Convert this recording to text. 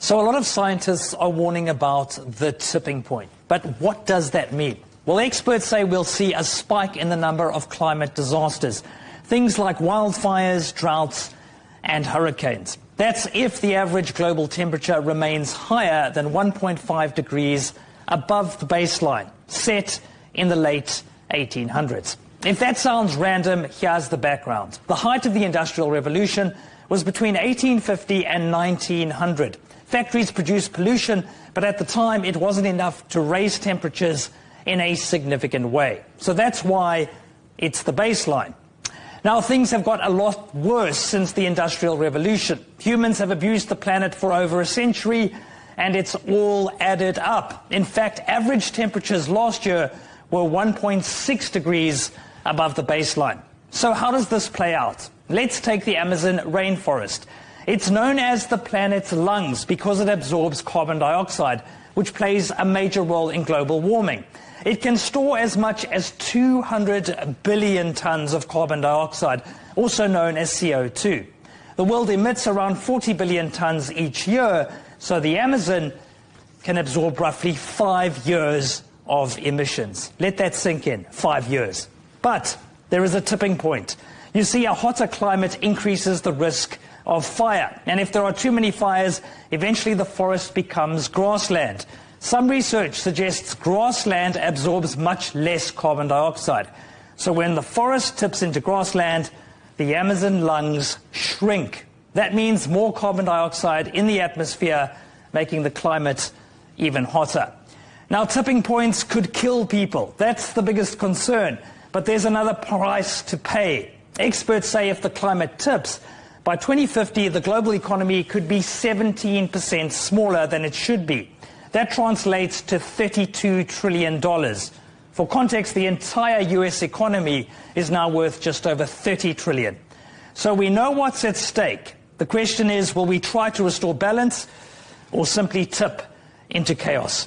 So a lot of scientists are warning about the tipping point. But what does that mean? Well, experts say we'll see a spike in the number of climate disasters. Things like wildfires, droughts, and hurricanes. That's if the average global temperature remains higher than 1.5 degrees above the baseline, set in the late 1800s. If that sounds random, here's the background. The height of the Industrial Revolution was between 1850 and 1900. Factories produced pollution, but at the time it wasn't enough to raise temperatures in a significant way. So that's why it's the baseline. Now, things have got a lot worse since the Industrial Revolution. Humans have abused the planet for over a century, and it's all added up. In fact, average temperatures last year were 1.6 degrees above the baseline. So how does this play out? Let's take the Amazon rainforest. It's known as the planet's lungs because it absorbs carbon dioxide, which plays a major role in global warming. It can store as much as 200 billion tons of carbon dioxide, also known as CO2. The world emits around 40 billion tons each year, so the Amazon can absorb roughly 5 years of emissions. Let that sink in, 5 years. But there is a tipping point. You see, a hotter climate increases the risk of fire. And if there are too many fires, eventually the forest becomes grassland. Some research suggests grassland absorbs much less carbon dioxide. So when the forest tips into grassland, the Amazon lungs shrink. That means more carbon dioxide in the atmosphere, making the climate even hotter. Now, tipping points could kill people. That's the biggest concern. But there's another price to pay. Experts say if the climate tips, by 2050, the global economy could be 17% smaller than it should be. That translates to $32 trillion. For context, the entire US economy is now worth just over $30 trillion. So we know what's at stake. The question is, will we try to restore balance or simply tip into chaos?